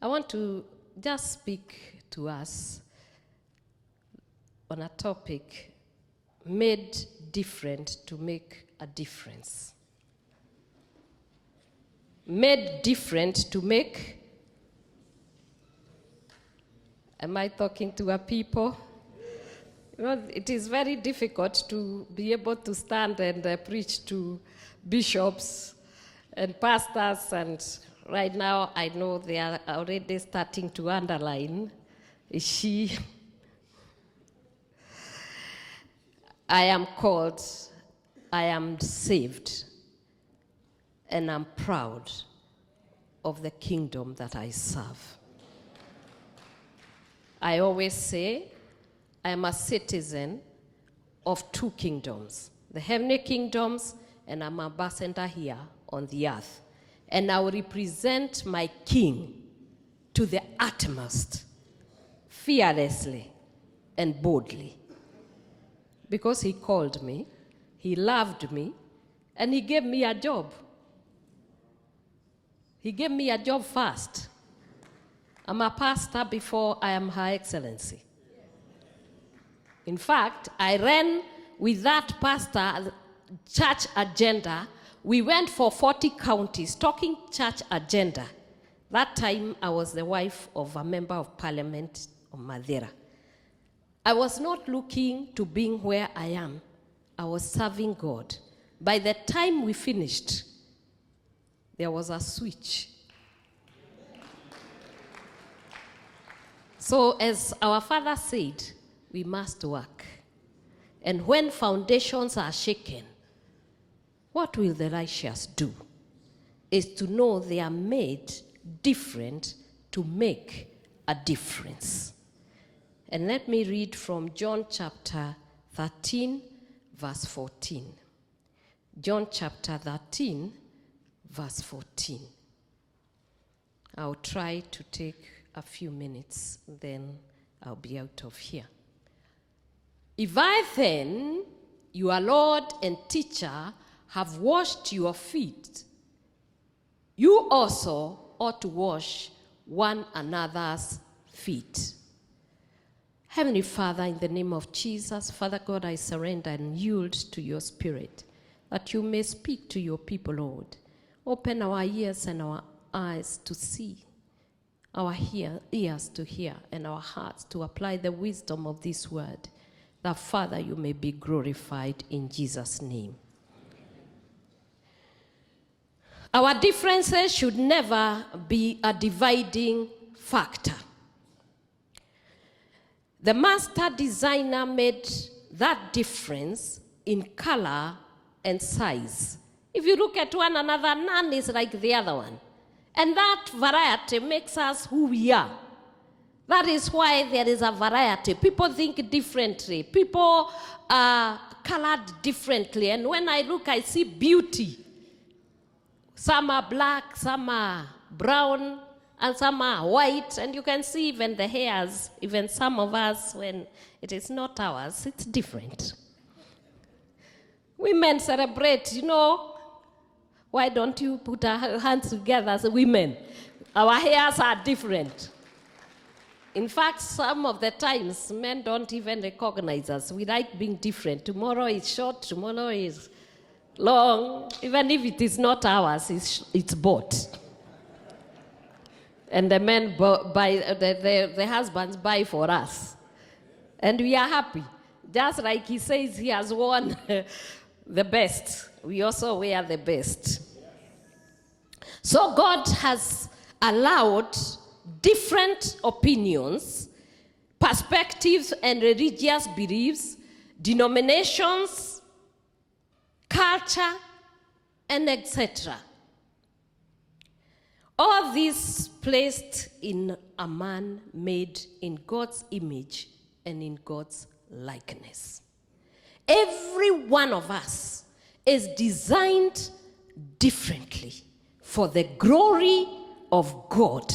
I want to just speak to us on a topic, made different to make a difference. Made different to make. Am I talking to a people? You know, it is very difficult to be able to stand and preach to bishops and pastors, and right now I know they are already starting to underline, is she? I am called, I am saved, and I'm proud of the kingdom that I serve. I always say I am a citizen of two kingdoms, the heavenly kingdoms, and I'm an ambassador here on the earth. And I will represent my king to the utmost, fearlessly and boldly. Because he called me, he loved me, and he gave me a job. He gave me a job first. I'm a pastor before I am Her Excellency. In fact, I ran with that pastor church agenda. We went for 40 counties talking church agenda. That time, I was the wife of a member of parliament of Madeira. I was not looking to being where I am. I was serving God. By the time we finished, there was a switch. So as our father said, we must work. And when foundations are shaken, what will the righteous do? Is to know they are made different to make a difference. And let me read from John chapter 13, verse 14. John chapter 13, verse 14. I'll try to take a few minutes, then I'll be out of here. If I then, your Lord and teacher, have washed your feet, you also ought to wash one another's feet. Heavenly Father, in the name of Jesus, Father God, I surrender and yield to your spirit, that you may speak to your people, Lord. Open our ears and our eyes to see, our ears to hear, and our hearts to apply the wisdom of this word, that, Father, you may be glorified in Jesus' name. Our differences should never be a dividing factor. The master designer made that difference in color and size. If you look at one another, none is like the other one. And that variety makes us who we are. That is why there is a variety. People think differently. People are colored differently. And when I look, I see beauty. Some are black, some are brown, and some are white. And you can see even the hairs, even some of us, when it is not ours, it's different. Women celebrate, you know. Why don't you put our hands together as women? Our hairs are different. In fact, some of the times, men don't even recognize us. We like being different. Tomorrow is short, tomorrow is long. Even if it is not ours, it's bought. And the men buy, the husbands buy for us. And we are happy. Just like he says he has worn the best, we also wear the best. So God has allowed different opinions, perspectives, and religious beliefs, denominations, culture, and etc. All this placed in a man made in God's image and in God's likeness. Every one of us is designed differently for the glory of God.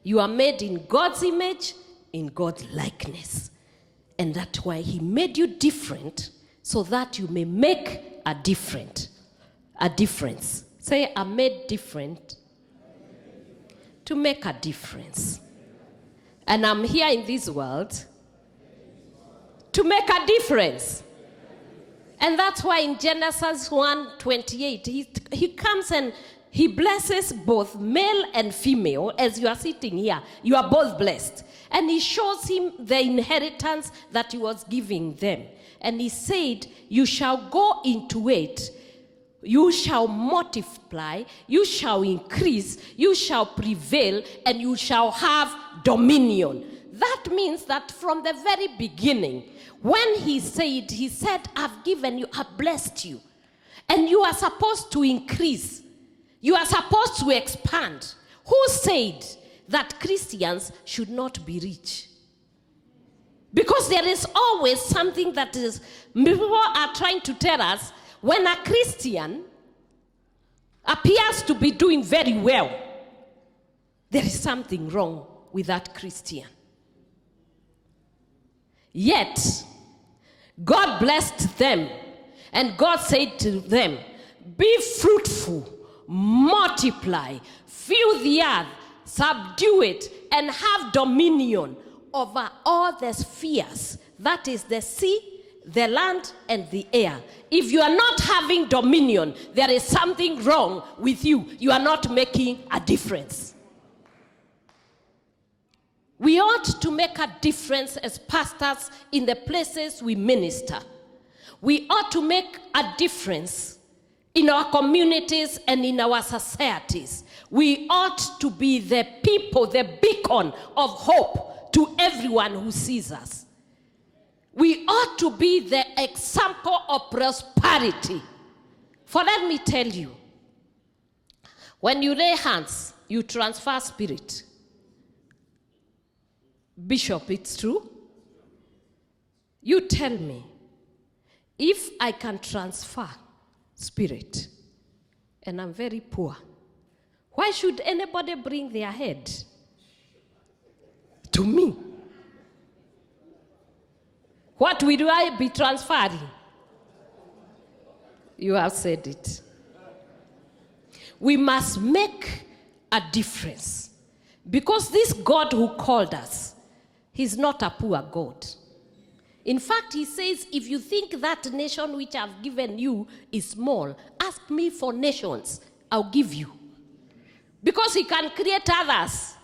You are made in God's image, in God's likeness. And that's why he made you different, so that you may make a difference. Say, I'm made different to make a difference. And I'm here in this world to make a difference. And that's why in Genesis 1:28, he comes and he blesses both male and female. As you are sitting here, you are both blessed. And he shows him the inheritance that he was giving them. And he said, you shall go into it. You shall multiply, you shall increase, you shall prevail, and you shall have dominion. That means that from the very beginning, when he said, I've given you, I've blessed you. And you are supposed to increase. You are supposed to expand. Who said that Christians should not be rich? Because there is always something that is, people are trying to tell us, when a Christian appears to be doing very well, there is something wrong with that Christian. Yet, God blessed them, and God said to them, be fruitful, multiply, fill the earth, subdue it, and have dominion over all the spheres. That is the sea, the land, and the air. If you are not having dominion, there is something wrong with you. You are not making a difference. We ought to make a difference as pastors in the places we minister. We ought to make a difference in our communities and in our societies. We ought to be the people, the beacon of hope to everyone who sees us. We ought to be the example of prosperity. For let me tell you, when you lay hands, you transfer spirit. Bishop, it's true? You tell me, if I can transfer spirit, and I'm very poor, why should anybody bring their head to me? What will I be transferring? You have said it. We must make a difference. Because this God who called us, he's not a poor God. In fact, he says, if you think that nation which I've given you is small, ask me for nations, I'll give you. Because he can create others.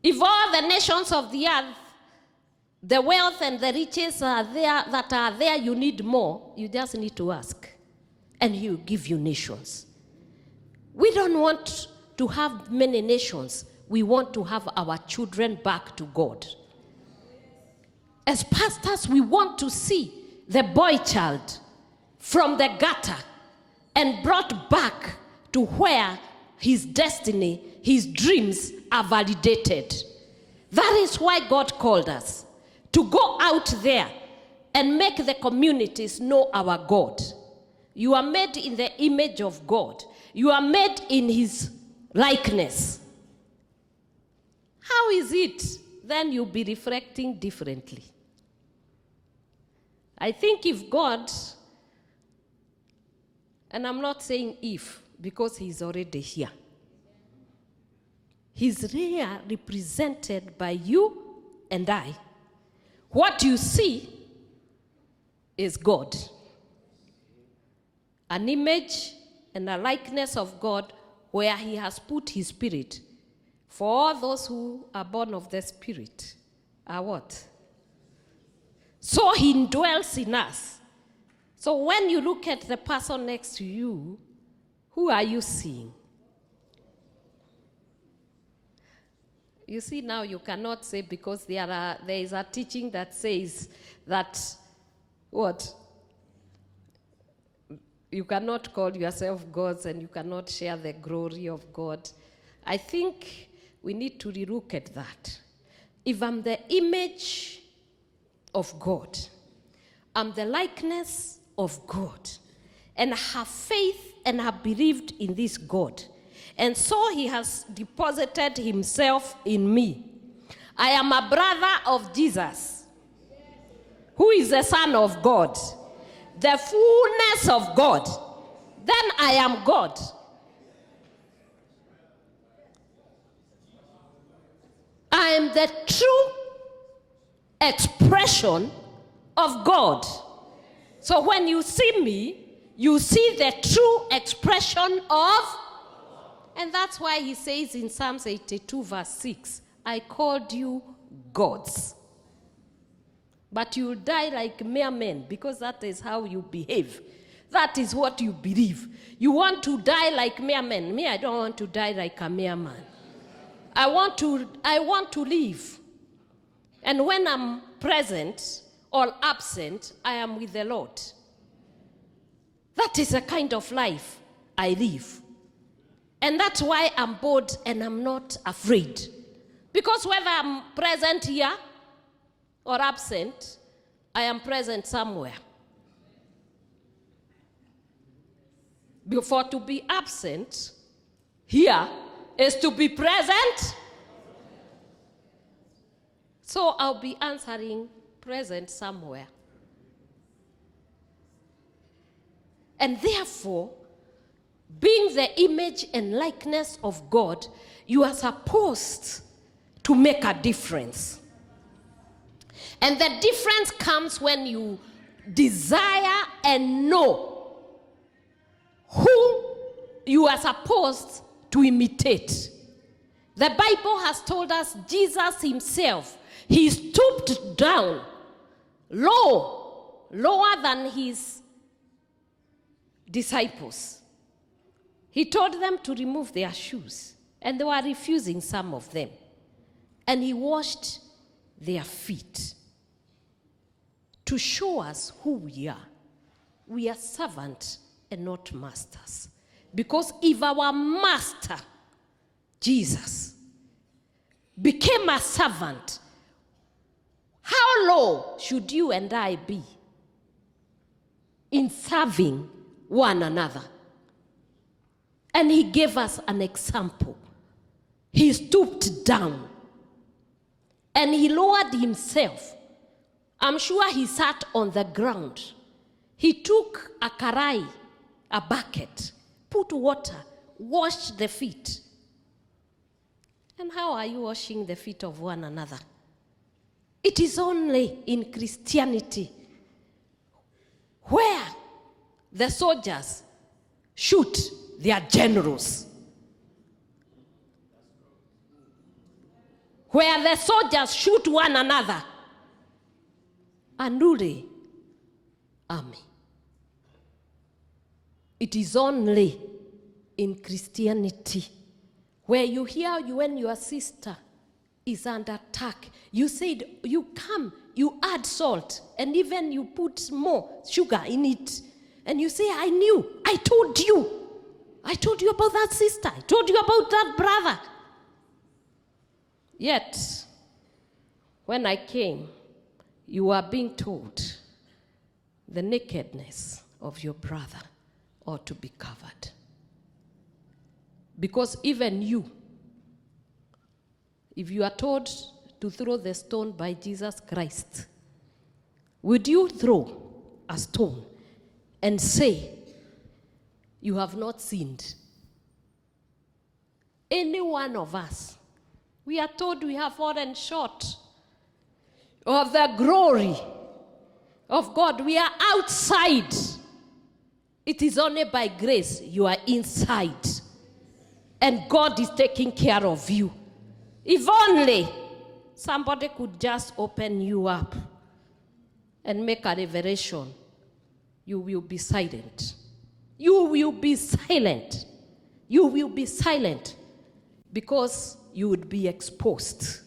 If all the nations of the earth, the wealth and the riches are there, you need more. You just need to ask. And he will give you nations. We don't want to have many nations. We want to have our children back to God. As pastors, we want to see the boy child from the gutter and brought back to where his destiny, his dreams are validated. That is why God called us. To go out there and make the communities know our God. You are made in the image of God. You are made in his likeness. How is it then you'll be reflecting differently? I think if God, and I'm not saying if, because he's already here. He's here represented by you and I. What you see is God. An image and a likeness of God where he has put his spirit. For all those who are born of the Spirit are what? So he dwells in us. So when you look at the person next to you, who are you seeing? You see, now you cannot say, because there is a teaching that says that, what? You cannot call yourself gods and you cannot share the glory of God. I think we need to relook at that. If I'm the image of God, I'm the likeness of God, and I have faith and have believed in this God, and so he has deposited himself in me. I am a brother of Jesus, who is the Son of God, the fullness of God. Then I am God. am the true expression of God. So when you see me, you see the true expression of, and that's why he says in Psalms 82 verse 6, I called you gods. But you'll die like mere men, because that is how you behave. That is what you believe. You want to die like mere men. Me, I don't want to die like a mere man. I want to live. And when I'm present or absent, I am with the Lord. That is a kind of life I live. And that's why I'm bold and I'm not afraid. Because whether I'm present here or absent, I am present somewhere. For to be absent here is to be present. So I'll be answering present somewhere. And therefore, being the image and likeness of God, you are supposed to make a difference. And the difference comes when you desire and know who you are supposed to imitate. The Bible has told us Jesus himself, he stooped down lower than his disciples. He told them to remove their shoes, and they were refusing, some of them. And he washed their feet to show us who we are. We are servants and not masters. Because if our master, Jesus, became a servant, how low should you and I be in serving one another? And he gave us an example. He stooped down and he lowered himself. I'm sure he sat on the ground. He took a karai, a bucket, put water, washed the feet. And how are you washing the feet of one another? It is only in Christianity where the soldiers shoot their generals. Where the soldiers shoot one another. Andure army. It is only in Christianity where you hear when your sister is under attack. You said, you come, you add salt, and even you put more sugar in it. And you say, I knew, I told you. I told you about that sister. I told you about that brother. Yet, when I came, you were being told the nakedness of your brother ought to be covered. Because even you, if you are told to throw the stone by Jesus Christ, would you throw a stone and say, you have not sinned? Any one of us, we are told we have fallen short of the glory of God. We are outside. It is only by grace you are inside. And God is taking care of you. If only somebody could just open you up and make a revelation, you will be silent. You will be silent. You will be silent because you would be exposed.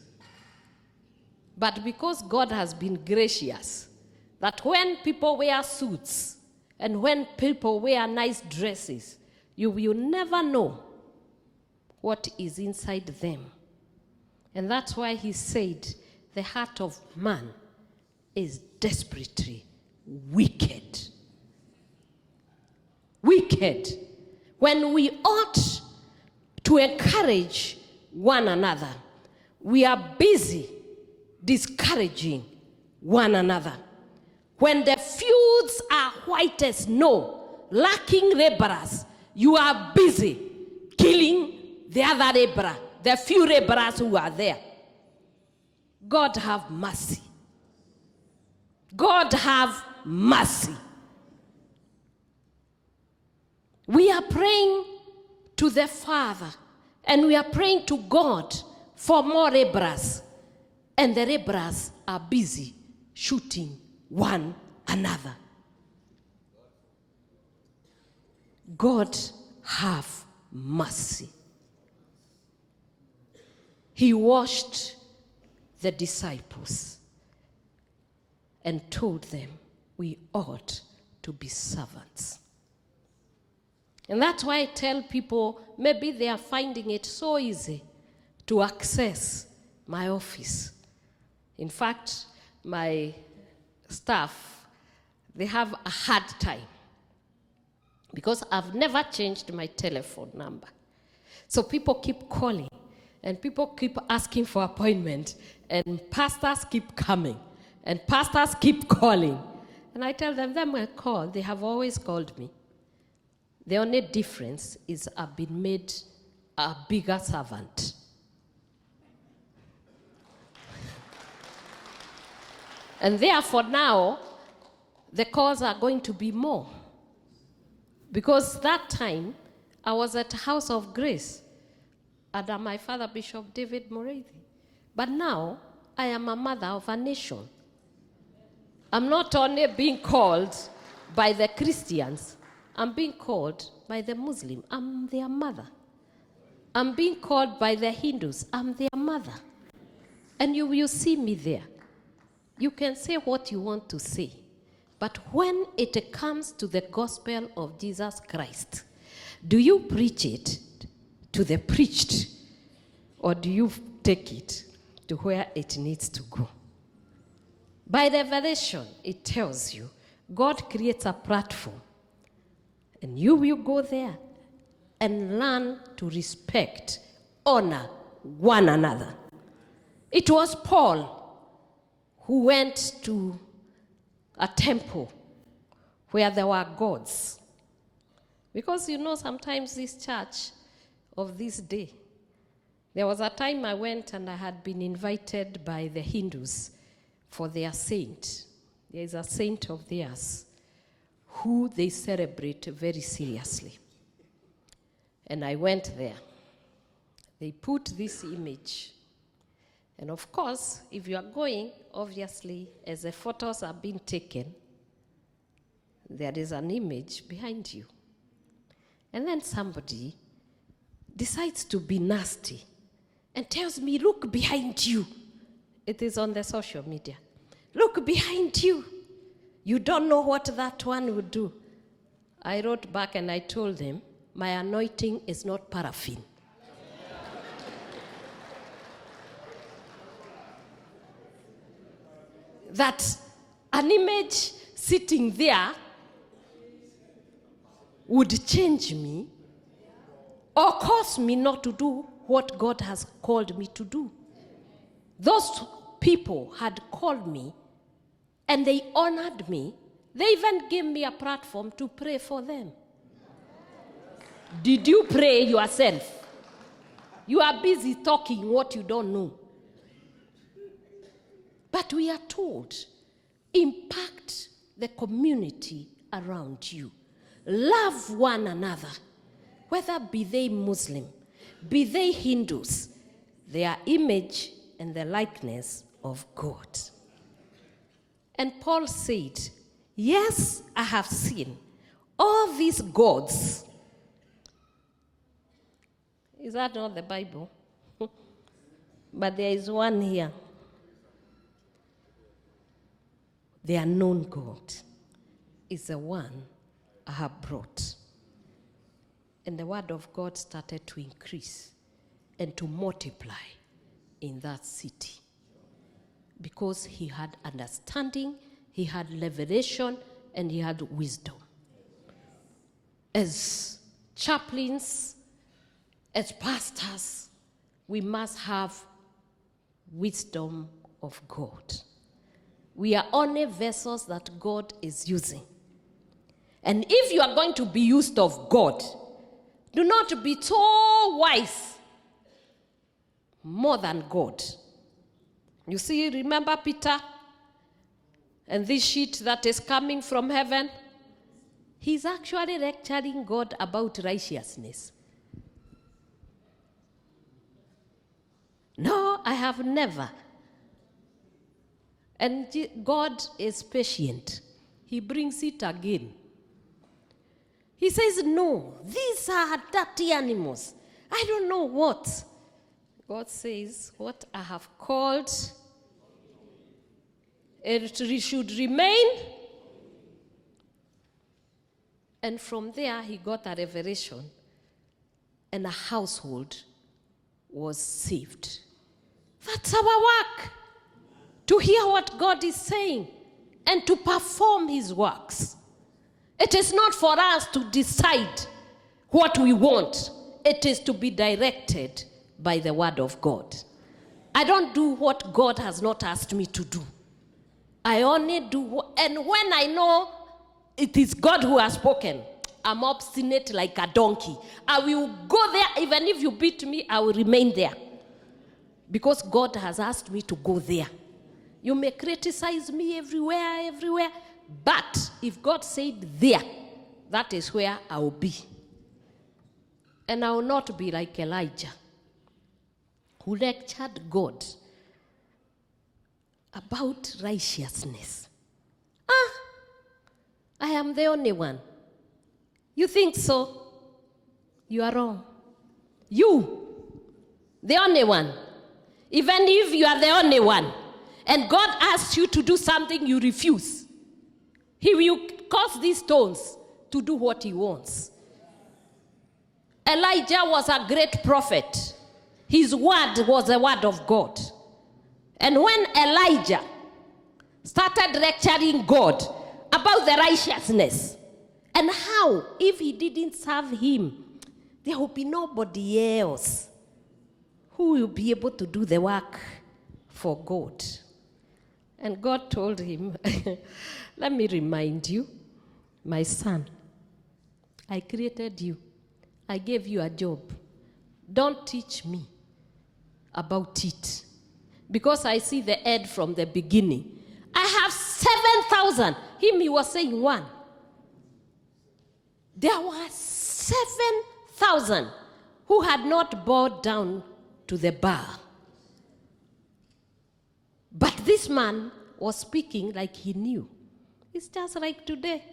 But because God has been gracious, that when people wear suits and when people wear nice dresses, you will never know what is inside them. And that's why he said, the heart of man is desperately wicked. Wicked. When we ought to encourage one another, we are busy discouraging one another. When the fields are white as snow, lacking laborers, you are busy killing the other laborer, the few laborers who are there. God have mercy. God have mercy. We are praying to the Father, and we are praying to God for more laborers. And the laborers are busy shooting one another. God have mercy. He washed the disciples and told them we ought to be servants. And that's why I tell people, maybe they are finding it so easy to access my office. In fact, my staff, they have a hard time because I've never changed my telephone number. So people keep calling, and people keep asking for appointment, and pastors keep coming, and pastors keep calling. And I tell them I call. They have always called me. The only difference is I've been made a bigger servant. And therefore now, the calls are going to be more. Because that time, I was at House of Grace under my father, Bishop David Moreithi. But now, I am a mother of a nation. I'm not only being called by the Christians, I'm being called by the Muslim. I'm their mother. I'm being called by the Hindus. I'm their mother. And you will see me there. You can say what you want to say. But when it comes to the gospel of Jesus Christ, do you preach it to the preached, or do you take it to where it needs to go? By revelation, it tells you God creates a platform, and you will go there and learn to respect, honor one another. It was Paul who went to a temple where there were gods. Because sometimes this church of this day, there was a time I went and I had been invited by the Hindus for their saint. There is a saint of theirs who they celebrate very seriously. And I went there. They put this image. And of course, if you are going, obviously, as the photos are being taken, there is an image behind you. And then somebody decides to be nasty and tells me, look behind you. It is on the social media. Look behind you. You don't know what that one would do. I wrote back and I told them, my anointing is not paraffin. That an image sitting there would change me or cause me not to do what God has called me to do. Those people had called me and they honored me. They even gave me a platform to pray for them. Did you pray yourself? You are busy talking what you don't know. But we are told, impact the community around you. Love one another, whether be they Muslim, be they Hindus, their image and the likeness of God. And Paul said, yes, I have seen all these gods. Is that not the Bible? But there is one here. The unknown God is the one I have brought. And the word of God started to increase and to multiply in that city. Because he had understanding, he had revelation, and he had wisdom. As chaplains, as pastors, we must have wisdom of God. We are only vessels that God is using. And if you are going to be used of God, do not be so wise more than God. You see, remember Peter? And this sheet that is coming from heaven? He's actually lecturing God about righteousness. No, I have never. And God is patient. He brings it again. He says, no, these are dirty animals. I don't know what. God says, what I have called, it should remain. And from there, he got a revelation, and a household was saved. That's our work, to hear what God is saying and to perform his works. It is not for us to decide what we want. It is to be directed by the word of God. I don't do what God has not asked me to do. I only do, and when I know it is God who has spoken, I'm obstinate like a donkey. I will go there. Even if you beat me, I will remain there. Because God has asked me to go there. You may criticize me everywhere. But if God said there, that is where I will be. And I will not be like Elijah, who lectured God about righteousness. I am the only one. You think so? You are wrong. You, the only one. Even if you are the only one, and God asks you to do something you refuse, he will cause these stones to do what he wants. Elijah was a great prophet. His word was the word of God. And when Elijah started lecturing God about the righteousness and how, if he didn't serve him, there will be nobody else who will be able to do the work for God. And God told him, let me remind you, my son, I created you. I gave you a job. Don't teach me about it. Because I see the end from the beginning. I have 7,000. Him, he was saying one. There were 7,000 who had not bowed down to the Baal. But this man was speaking like he knew. It's just like today.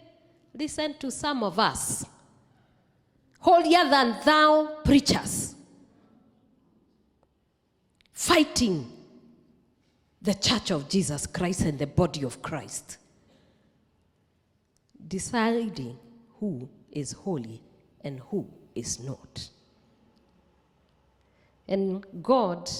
Listen to some of us. Holier than thou preachers. Fighting the church of Jesus Christ and the body of Christ. Deciding who is holy and who is not. And God,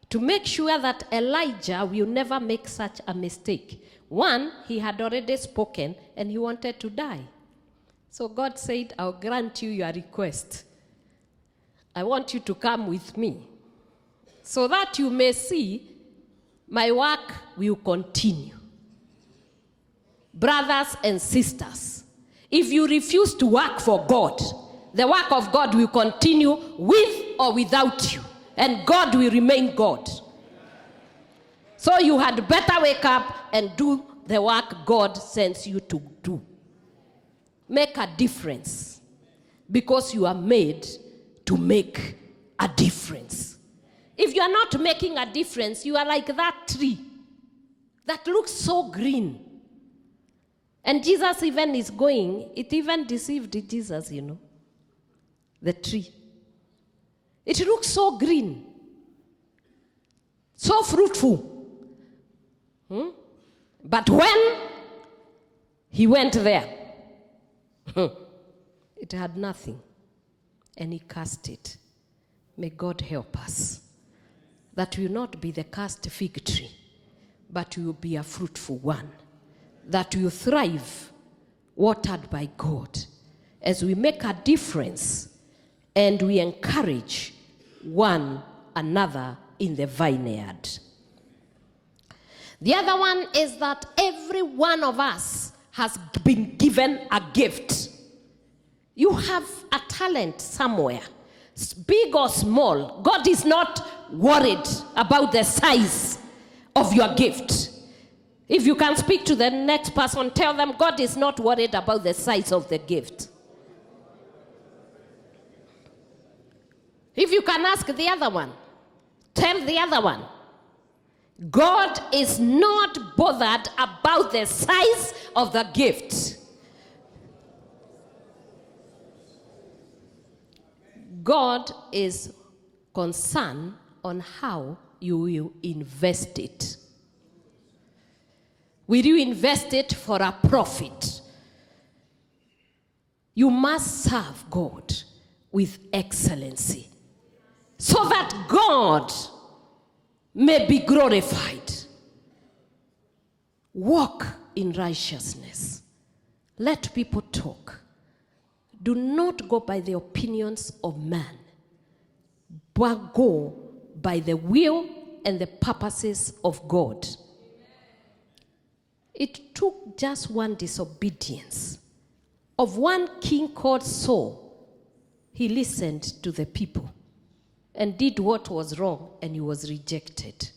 to make sure that Elijah will never make such a mistake. One, he had already spoken and he wanted to die. So God said, I'll grant you your request. I want you to come with me so that you may see my work will continue. Brothers and sisters, if you refuse to work for God, the work of God will continue with or without you, and God will remain God. So you had better wake up and do the work God sends you to do. Make a difference, because you are made to make a difference. If you are not making a difference, you are like that tree that looks so green. And Jesus even is going, it even deceived Jesus, you know, the tree. It looks so green, so fruitful. But when he went there, it had nothing, and he cast it. May God help us, that will not be the cursed fig tree, but will be a fruitful one, that will thrive, watered by God, as we make a difference and we encourage one another in the vineyard. The other one is that every one of us has been given a gift. You have a talent somewhere, big or small. God is not worried about the size. of your gift. If you can speak to the next person, tell them God is not worried about the size of the gift. If you can ask the other one, tell the other one, God is not bothered about the size of the gift. God is concerned on how you will invest it. Will you invest it for a profit? You must serve God with excellency so that God may be glorified. Walk in righteousness. Let people talk. Do not go by the opinions of man, but go by the will and the purposes of God. It took just one disobedience of one king called Saul. He listened to the people and did what was wrong, and he was rejected.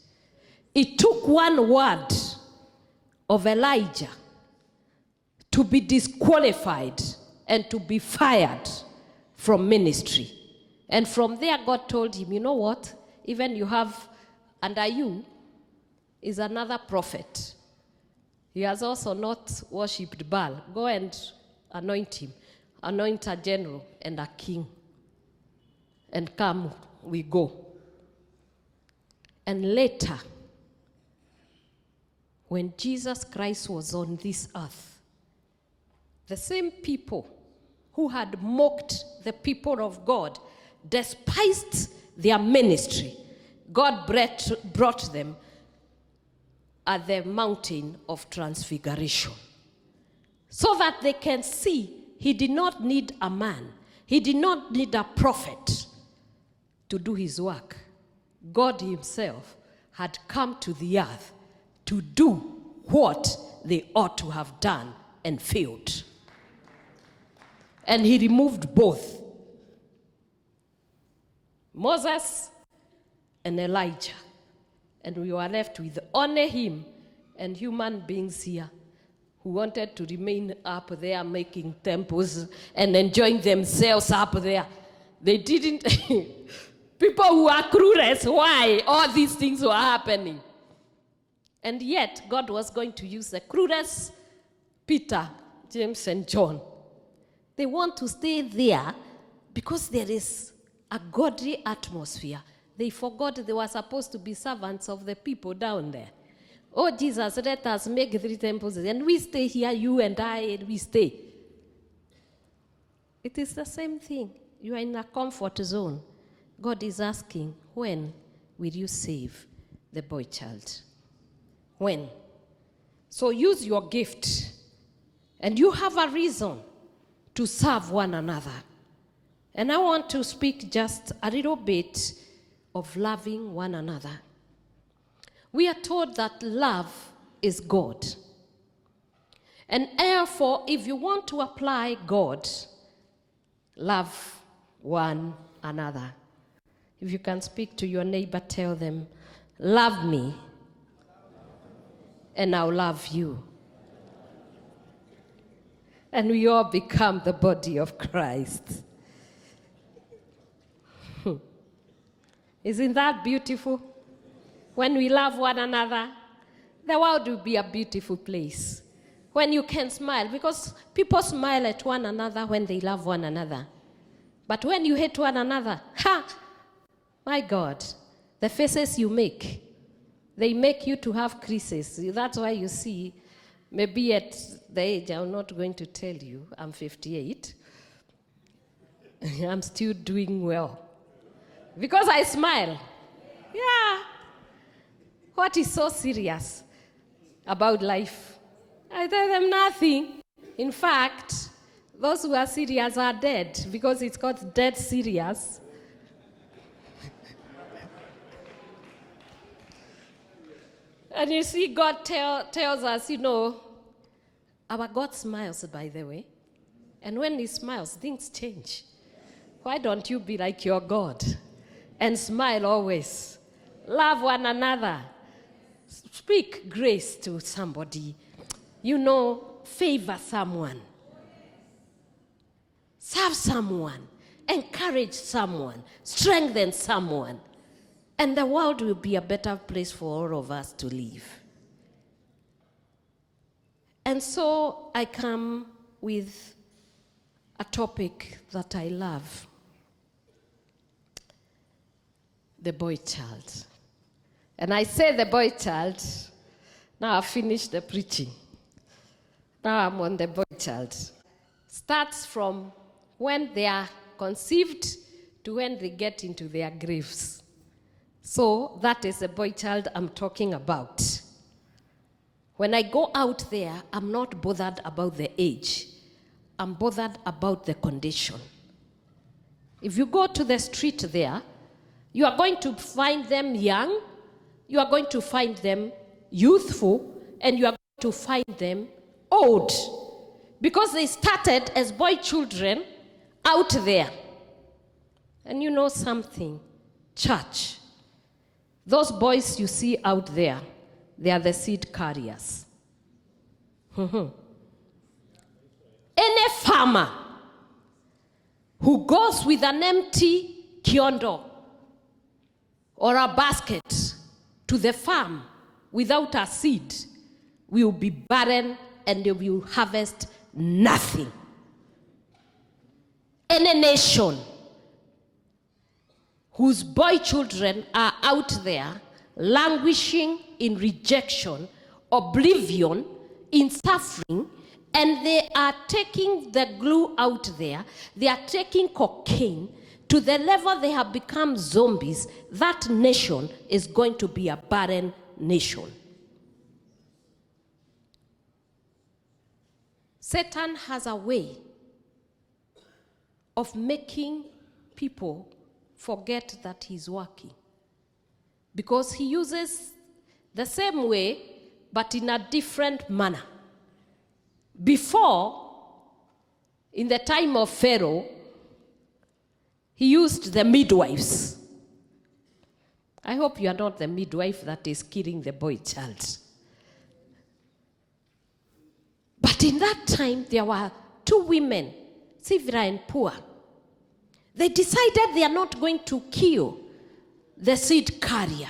It took one word of Elijah to be disqualified and to be fired from ministry. And from there, God told him, you know what? Even you have under you is another prophet. He has also not worshipped Baal. Go and anoint him. Anoint a general and a king. And come, we go. And later, when Jesus Christ was on this earth, the same people who had mocked the people of God, despised their ministry, God brought them at the mountain of transfiguration so that they can see he did not need a man. He did not need a prophet to do his work. God himself had come to the earth to do what they ought to have done and failed. And he removed both Moses and Elijah. And we were left with only him and human beings here who wanted to remain up there making temples and enjoying themselves up there. They didn't. People who are clueless, why all these things were happening. And yet, God was going to use the clueless Peter, James, and John. They want to stay there because there is a godly atmosphere. They forgot they were supposed to be servants of the people down there. Oh, Jesus, let us make 3 temples, and we stay here, you and I, and we stay. It is the same thing. You are in a comfort zone. God is asking, when will you save the boy child? When? So use your gift, and you have a reason to serve one another. And I want to speak just a little bit of loving one another. We are told that love is God. And therefore, if you want to apply God, love one another. If you can speak to your neighbor, tell them, love me, and I'll love you. And we all become the body of Christ. Isn't that beautiful? When we love one another, the world will be a beautiful place. When you can smile, because people smile at one another when they love one another. But when you hate one another, my God, the faces you make, they make you to have creases. That's why you see, maybe at the age, I'm not going to tell you, I'm 58. I'm still doing well. Because I smile. Yeah. What is so serious about life? I tell them nothing. In fact, those who are serious are dead because it's called dead serious. And you see, God tells us, our God smiles, by the way. And when he smiles, things change. Why don't you be like your God and smile always? Love one another. Speak grace to somebody. Favor someone. Serve someone. Encourage someone. Strengthen someone. And the world will be a better place for all of us to live. And so I come with a topic that I love. The boy child. And I say the boy child, now I've finished the preaching. Now I'm on the boy child. Starts from when they are conceived to when they get into their graves. So that is the boy child I'm talking about. When I go out there, I'm not bothered about the age. I'm bothered about the condition. If you go to the street there, you are going to find them young, you are going to find them youthful, and you are going to find them old. Because they started as boy children out there. And you know something? Church. Those boys you see out there, they are the seed carriers. Any farmer who goes with an empty kiondo or a basket to the farm without a seed will be barren and they will harvest nothing. Any nation whose boy children are out there languishing in rejection, oblivion, in suffering, and they are taking the glue out there, they are taking cocaine to the level they have become zombies, that nation is going to be a barren nation. Satan has a way of making people forget that he's working. Because he uses the same way, but in a different manner. Before, in the time of Pharaoh, he used the midwives. I hope you are not the midwife that is killing the boy child. But in that time, there were two women, Sivra and Pua. They decided they are not going to kill the seed carrier.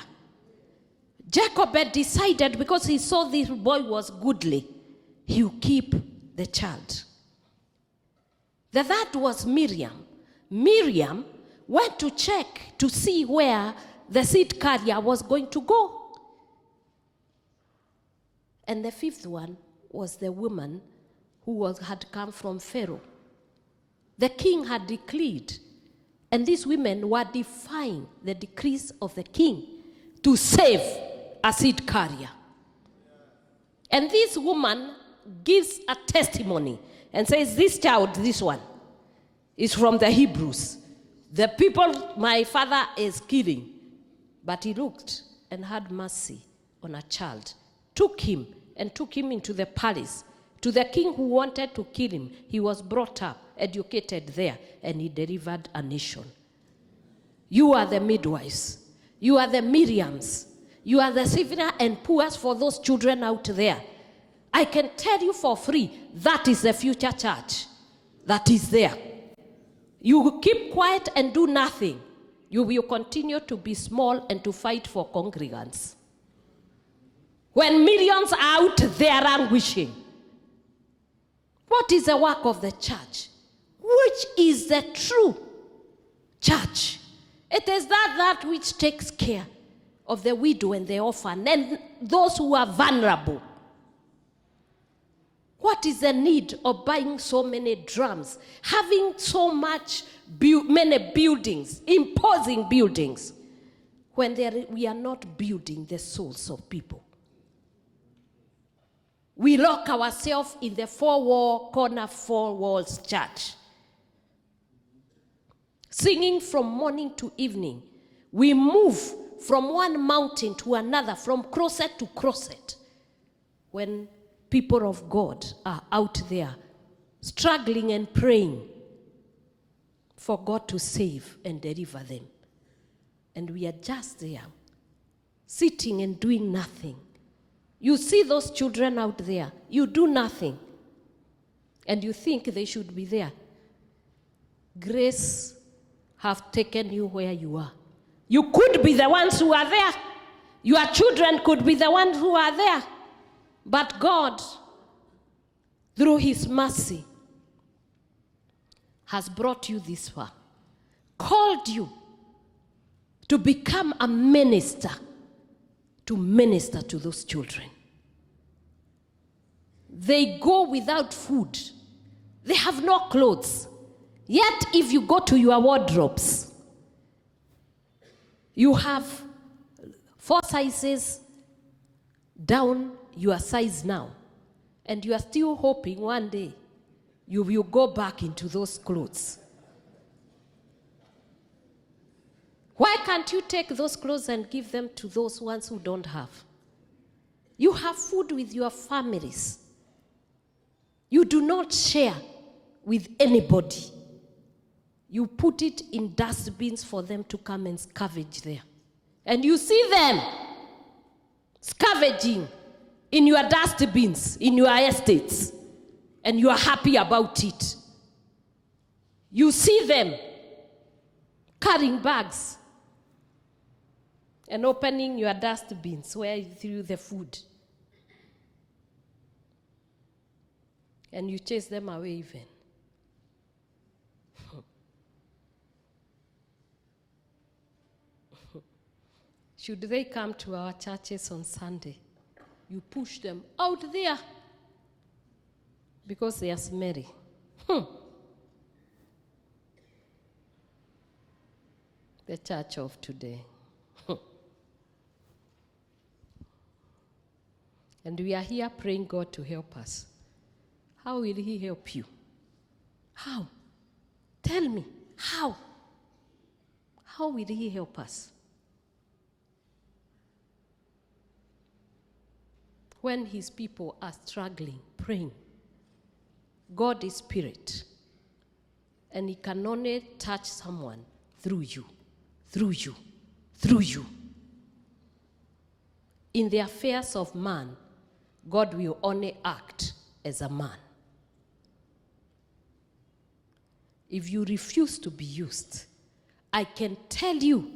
Jacob had decided, because he saw this boy was goodly, he would keep the child. The third was Miriam. Miriam went to check to see where the seed carrier was going to go. And the fifth one was the woman who had come from Pharaoh. The king had decreed, and these women were defying the decrees of the king to save a seed carrier. And this woman gives a testimony and says, this child, this one, is from the Hebrews. The people my father is killing. But he looked and had mercy on a child, took him and took him into the palace. To the king who wanted to kill him, he was brought up, educated there, and he delivered a nation. You are the midwives. You are the Miriams. You are the Sivina and Puas for those children out there. I can tell you for free, that is the future church that is there. You keep quiet and do nothing. You will continue to be small and to fight for congregants. When millions are out there languishing, what is the work of the church? Which is the true church? It is that which takes care of the widow and the orphan and those who are vulnerable. What is the need of buying so many drums, having so many buildings, imposing buildings, when we are not building the souls of people? We lock ourselves in the four walls church. Singing from morning to evening. We move from one mountain to another, from closet to closet. When people of God are out there struggling and praying for God to save and deliver them. And we are just there, sitting and doing nothing, You see those children out there, you do nothing, and you think they should be there. Grace have taken you where you are. You could be the ones who are there. Your children could be the ones who are there. But God, through his mercy, has brought you this far, called you to become a minister, to minister to those children. They go without food. They have no clothes. Yet if you go to your wardrobes, you have 4 sizes down your size now. And you are still hoping one day you will go back into those clothes. Why can't you take those clothes and give them to those ones who don't have? You have food with your families. You do not share with anybody. You put it in dustbins for them to come and scavenge there. And you see them scavenging in your dustbins, in your estates, and you are happy about it. You see them carrying bags and opening your dustbins where you threw the food. And you chase them away even. Should they come to our churches on Sunday, you push them out there because they are smelly. The church of today. And we are here praying God to help us. How will he help you? How? Tell me, how? How will he help us? When his people are struggling, praying, God is spirit, and he can only touch someone through you, through you, through you. In the affairs of man, God will only act as a man. If you refuse to be used, I can tell you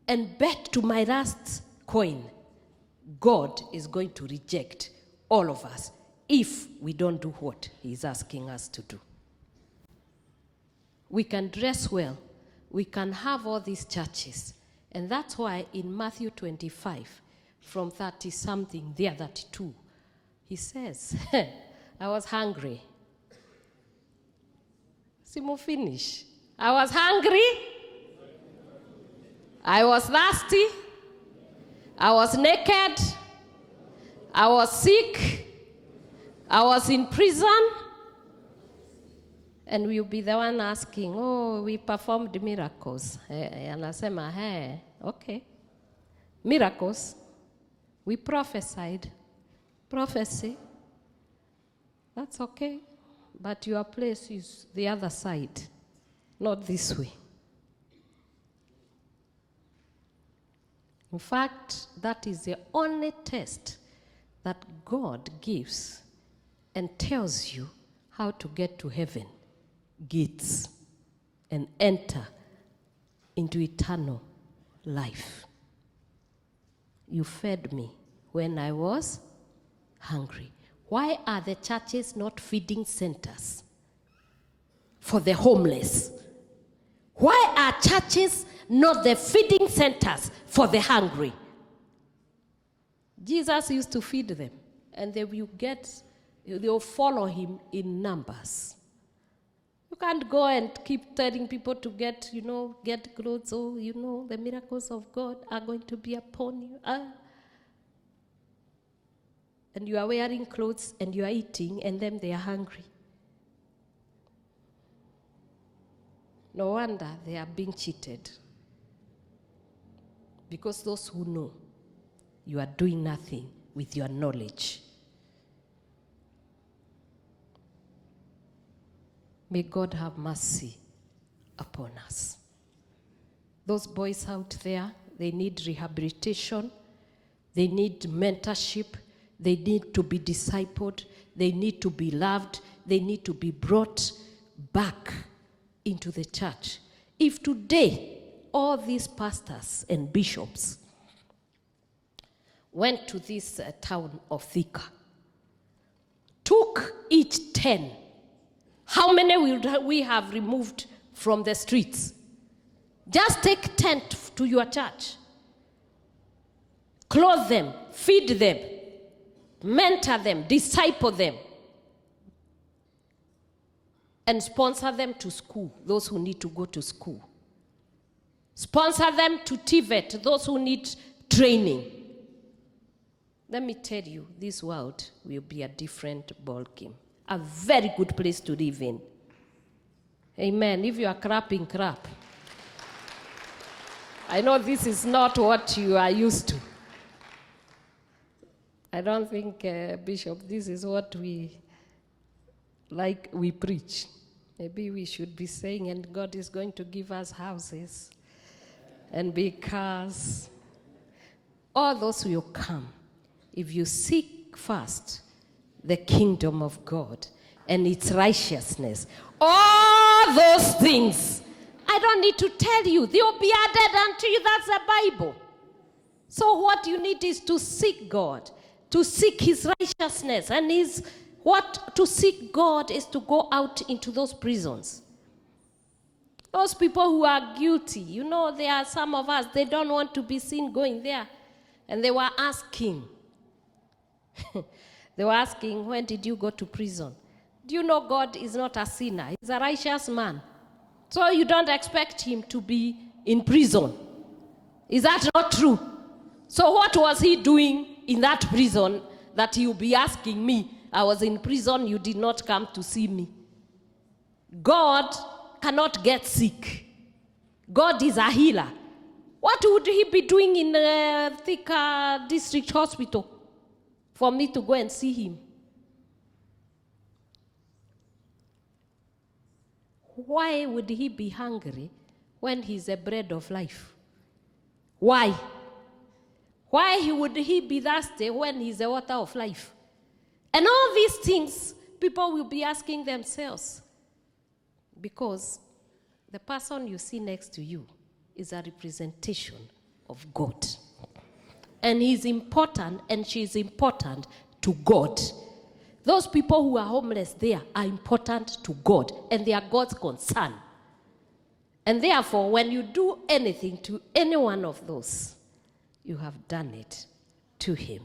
and bet to my last coin, God is going to reject all of us if we don't do what he's asking us to do. We can dress well. We can have all these churches. And that's why in Matthew 25, from 30-something, there 32, he says, I was hungry. Simo finish. I was hungry. I was thirsty. I was naked. I was sick. I was in prison. And we'll be the one asking, oh, we performed miracles. And I say, hey, okay. Miracles. We prophesied. Prophecy. That's okay. But your place is the other side, not this way. In fact, that is the only test that God gives and tells you how to get to heaven gates and enter into eternal life. You fed me when I was hungry. Why are the churches not feeding centers for the homeless? Why are churches not the feeding centers for the hungry? Jesus used to feed them, and they'll follow him in numbers. You can't go and keep telling people to get clothes. Oh, the miracles of God are going to be upon you. And you are wearing clothes and you are eating, and then they are hungry. No wonder they are being cheated. Because those who know, you are doing nothing with your knowledge. May God have mercy upon us. Those boys out there, they need rehabilitation. They need mentorship. They need to be discipled. They need to be loved. They need to be brought back into the church. If today all these pastors and bishops went to this town of Thika, took each 10, how many will we have removed from the streets? Just take 10 to your church. Clothe them, feed them, mentor them, disciple them, and sponsor them to school, those who need to go to school. Sponsor them to TVET, those who need training. Let me tell you, this world will be a different ballgame. A very good place to live in. Amen. If you are crapping crap. I know this is not what you are used to. I don't think, Bishop, this is what we preach. Maybe we should be saying, and God is going to give us houses and big cars. All those will come if you seek first the kingdom of God and its righteousness. All those things, I don't need to tell you, they will be added unto you. That's the Bible. So what you need is to seek God, to seek his righteousness. And to seek God is to go out into those prisons. Those people who are guilty, you know, there are some of us, they don't want to be seen going there. And they were asking, when did you go to prison? Do you know God is not a sinner? He's a righteous man. So you don't expect him to be in prison. Is that not true? So what was he doing in that prison that you'll be asking me? I was in prison, you did not come to see me. God cannot get sick. God is a healer. What would he be doing in Thika District Hospital for me to go and see him? Why would he be hungry when he's the bread of life? Why? Why would he be thirsty when he's the water of life? And all these things, people will be asking themselves. Because the person you see next to you is a representation of God. And he's important and she's important to God. Those people who are homeless there are important to God, and they are God's concern. And therefore, when you do anything to any one of those, you have done it to him.